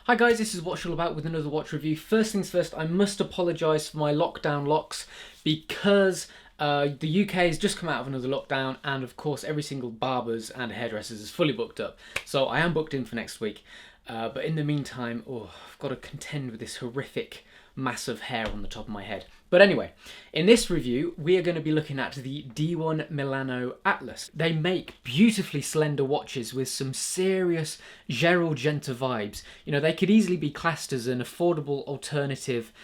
Hi guys, this is Watch All About with another watch review. First things first, I must apologise for my lockdown locks because the UK has just come out of another lockdown and of course every single barbers and hairdressers is fully booked up. So I am booked in for next week. But in the meantime, I've got to contend with this horrific mass of hair on the top of my head. But anyway, in this review, we are going to be looking at the D1 Milano Atlas. They make beautifully slender watches with some serious Gerald Genta vibes. You know, they could easily be classed as an affordable alternative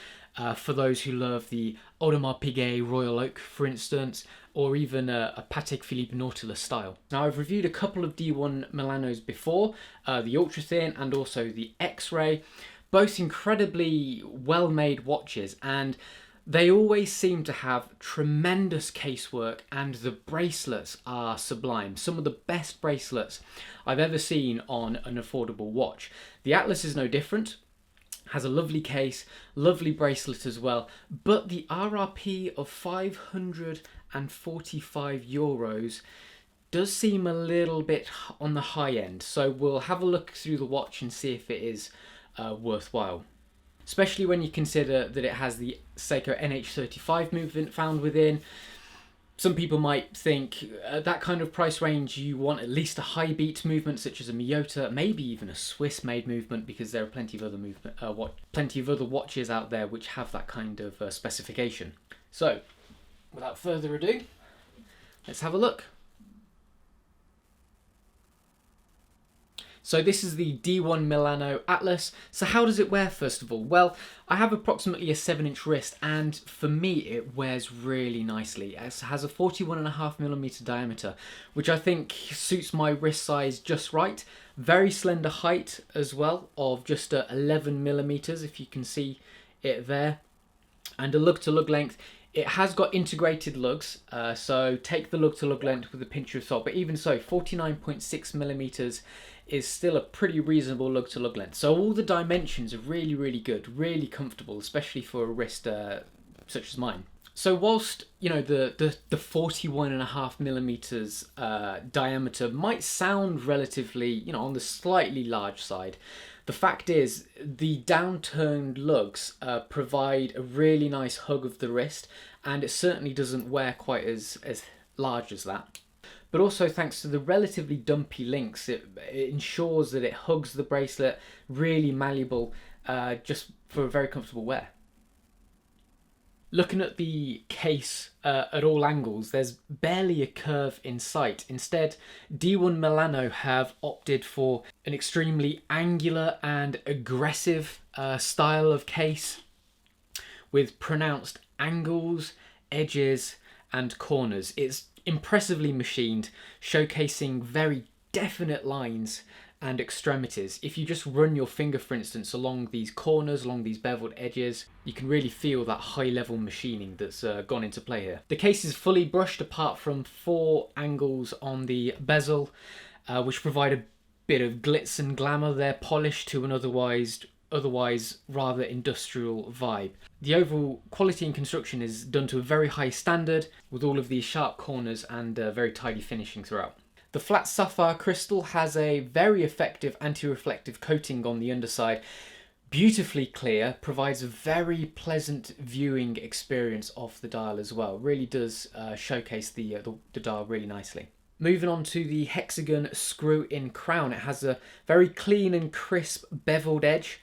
for those who love the Audemars Piguet Royal Oak, for instance, or even a Patek Philippe Nautilus style. Now, I've reviewed a couple of D1 Milanos before, the Ultra Thin and also the X-Ray, both incredibly well-made watches, and they always seem to have tremendous casework, and the bracelets are sublime. Some of the best bracelets I've ever seen on an affordable watch. The Atlas is no different. Has a lovely case, lovely bracelet as well, but the RRP of €545 does seem a little bit on the high end. So we'll have a look through the watch and see if it is worthwhile. Especially when you consider that it has the Seiko NH35 movement found within. Some people might think at that kind of price range you want at least a high beat movement such as a Miyota, maybe even a Swiss made movement, because there are plenty of other watches out there which have that kind of specification. So without further ado, let's have a look. So this is the D1 Milano Atlas. So how does it wear, first of all? Well, I have approximately a 7-inch wrist, and for me it wears really nicely. It has a 41.5mm diameter, which I think suits my wrist size just right. Very slender height as well, of just 11mm, if you can see it there. And a lug-to-lug length. It has got integrated lugs, so take the lug-to-lug length with a pinch of salt, but even so, 49.6mm is still a pretty reasonable lug-to-lug length. So all the dimensions are really, really good, really comfortable, especially for a wrist such as mine. So whilst, you know, the 41.5mm diameter might sound relatively, you know, on the slightly large side, the fact is the downturned lugs provide a really nice hug of the wrist, and it certainly doesn't wear quite as large as that. But also thanks to the relatively dumpy links, it ensures that it hugs the bracelet, really malleable, just for a very comfortable wear. Looking at the case at all angles, there's barely a curve in sight. Instead, D1 Milano have opted for an extremely angular and aggressive style of case with pronounced angles, edges and corners. It's impressively machined, showcasing very definite lines and extremities. If you just run your finger, for instance, along these corners, along these beveled edges, you can really feel that high-level machining that's gone into play here. The case is fully brushed apart from 4 angles on the bezel, which provide a bit of glitz and glamour. They're polished to an otherwise rather industrial vibe. The overall quality and construction is done to a very high standard, with all of these sharp corners and very tidy finishing throughout. The flat sapphire crystal has a very effective anti-reflective coating on the underside, beautifully clear, provides a very pleasant viewing experience of the dial as well. Really does showcase the dial really nicely. Moving on to the hexagon screw-in crown, it has a very clean and crisp beveled edge,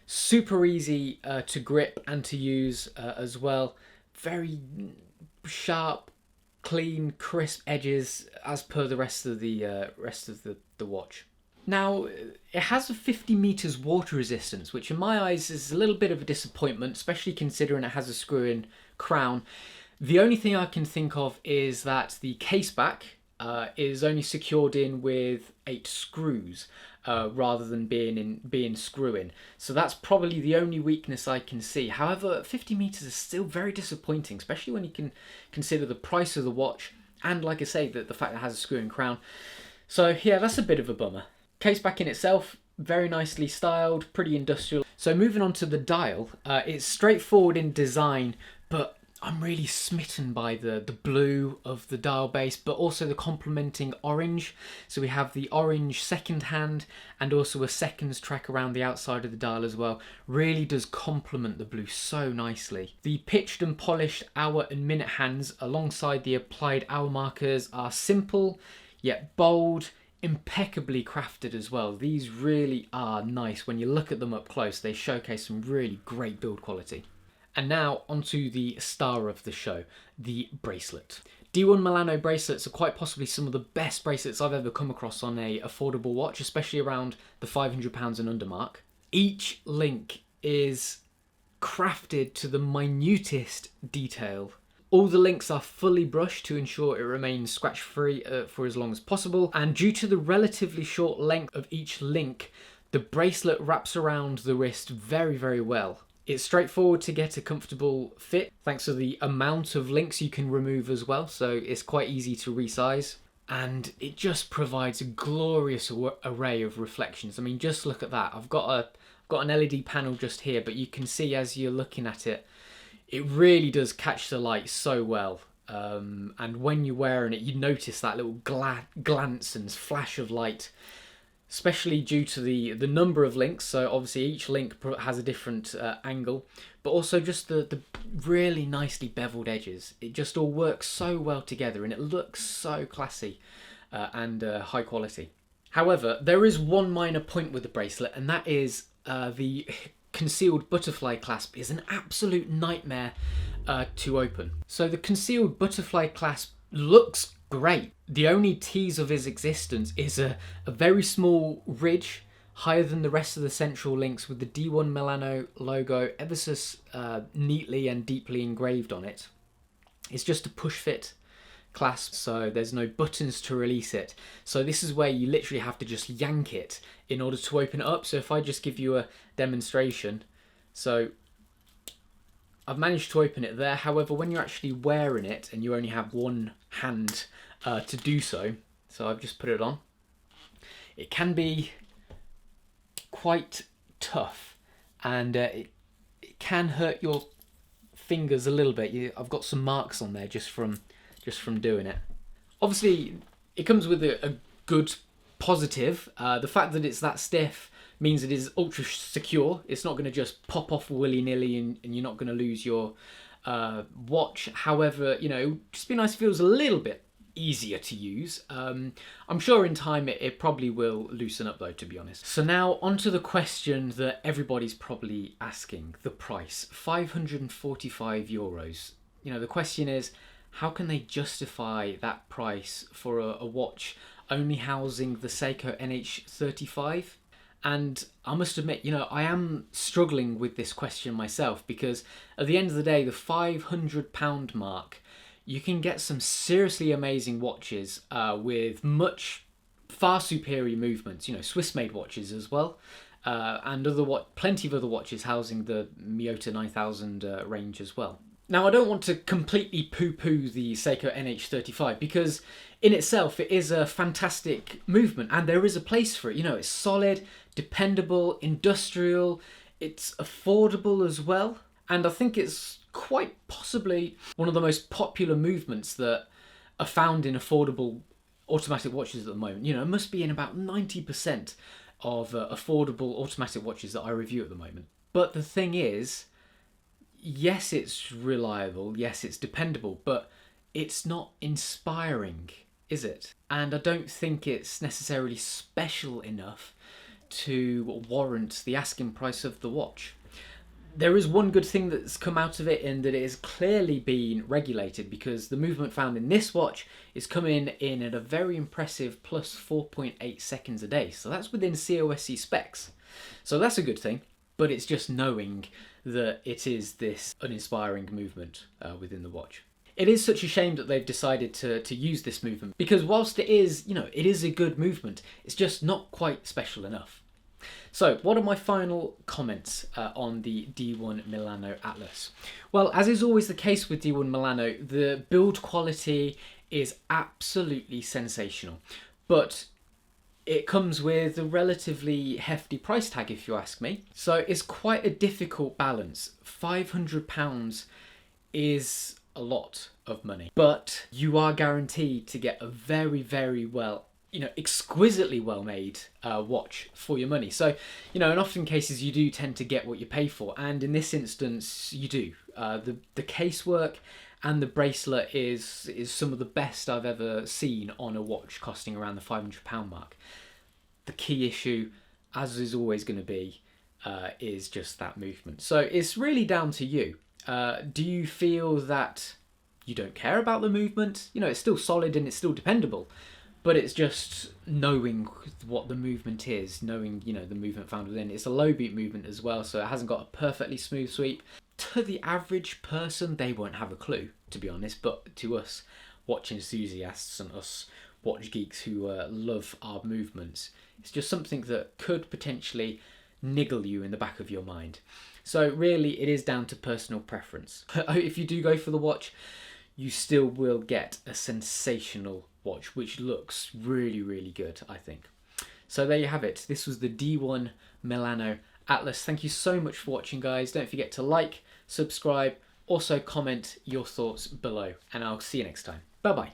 super easy to grip and to use as well. Very sharp, clean, crisp edges as per the rest of the watch. Now, it has a 50 meters water resistance, which in my eyes is a little bit of a disappointment, especially considering it has a screw-in crown. The only thing I can think of is that the case back is only secured in with 8 screws rather than being screw-in. So that's probably the only weakness I can see. However, 50 meters is still very disappointing, especially when you can consider the price of the watch and, like I say, the fact that it has a screw-in crown. So yeah, that's a bit of a bummer. Case back in itself, very nicely styled, pretty industrial. So moving on to the dial, it's straightforward in design, but I'm really smitten by the blue of the dial base, but also the complementing orange. So we have the orange second hand and also a seconds track around the outside of the dial as well. Really does complement the blue so nicely. The pitched and polished hour and minute hands alongside the applied hour markers are simple yet bold, impeccably crafted as well. These really are nice. When you look at them up close, they showcase some really great build quality. And now onto the star of the show, the bracelet. D1 Milano bracelets are quite possibly some of the best bracelets I've ever come across on a affordable watch, especially around the £500 and under mark. Each link is crafted to the minutest detail. All the links are fully brushed to ensure it remains scratch-free for as long as possible, and due to the relatively short length of each link, the bracelet wraps around the wrist very, very well. It's straightforward to get a comfortable fit thanks to the amount of links you can remove as well, so it's quite easy to resize. And it just provides a glorious array of reflections. I mean, just look at that. I've got an LED panel just here, but you can see as you're looking at it, it really does catch the light so well. And when you're wearing it, you notice that little glance and flash of light, especially due to the number of links. So obviously each link has a different angle, but also just the really nicely beveled edges. It just all works so well together and it looks so classy and high quality. However, there is one minor point with the bracelet, and that is the concealed butterfly clasp is an absolute nightmare to open. So the concealed butterfly clasp looks great. The only tease of his existence is a very small ridge higher than the rest of the central links with the D1 Milano logo ever so neatly and deeply engraved on it. It's just a push fit clasp, so there's no buttons to release it. So this is where you literally have to just yank it in order to open it up. So if I just give you a demonstration, so I've managed to open it there. However, when you're actually wearing it and you only have one hand to do so, so I've just put it on, it can be quite tough, and it can hurt your fingers a little bit. I've got some marks on there just from doing it. Obviously, it comes with a good positive. The fact that it's that stiff means it is ultra secure. It's not going to just pop off willy-nilly and you're not going to lose your watch. However, you know, just be nice if it feels a little bit easier to use. I'm sure in time it probably will loosen up though, to be honest. So now onto the question that everybody's probably asking, the price, €545. You know, the question is, how can they justify that price for a watch only housing the Seiko NH35? And I must admit, you know, I am struggling with this question myself, because at the end of the day, the £500 mark, you can get some seriously amazing watches with far superior movements, you know, Swiss-made watches as well, and plenty of other watches housing the Miyota 9000 range as well. Now, I don't want to completely poo-poo the Seiko NH35, because in itself it is a fantastic movement and there is a place for it. You know, it's solid, dependable, industrial, it's affordable as well, and I think it's quite possibly one of the most popular movements that are found in affordable automatic watches at the moment. You know, it must be in about 90% of affordable automatic watches that I review at the moment. But the thing is, yes, it's reliable, yes, it's dependable, but it's not inspiring, is it? And I don't think it's necessarily special enough to warrant the asking price of the watch. There is one good thing that's come out of it, in that it has clearly been regulated, because the movement found in this watch is coming in at a very impressive plus 4.8 seconds a day. So that's within COSC specs. So that's a good thing, but it's just knowing that it is this uninspiring movement within the watch. It is such a shame that they've decided to use this movement, because whilst it is, you know, it is a good movement, it's just not quite special enough. So what are my final comments on the D1 Milano Atlas? Well, as is always the case with D1 Milano, the build quality is absolutely sensational, but it comes with a relatively hefty price tag, if you ask me. So it's quite a difficult balance. £500 is a lot of money, but you are guaranteed to get a very, very well, exquisitely well made watch for your money. So, in often cases you do tend to get what you pay for, and in this instance you do. The casework and the bracelet is some of the best I've ever seen on a watch costing around the £500 mark. The key issue, as is always going to be, is just that movement. So it's really down to you. Do you feel that you don't care about the movement? It's still solid and it's still dependable, but it's just knowing what the movement is, knowing, the movement found within. It's a low beat movement as well, so it hasn't got a perfectly smooth sweep. To the average person, they won't have a clue, to be honest, but to us watch enthusiasts and us watch geeks who love our movements, it's just something that could potentially niggle you in the back of your mind. So really, it is down to personal preference. If you do go for the watch, you still will get a sensational watch, which looks really, really good, I think. So there you have it. This was the D1 Milano Atlas. Thank you so much for watching, guys. Don't forget to like, subscribe, also comment your thoughts below, and I'll see you next time. Bye-bye.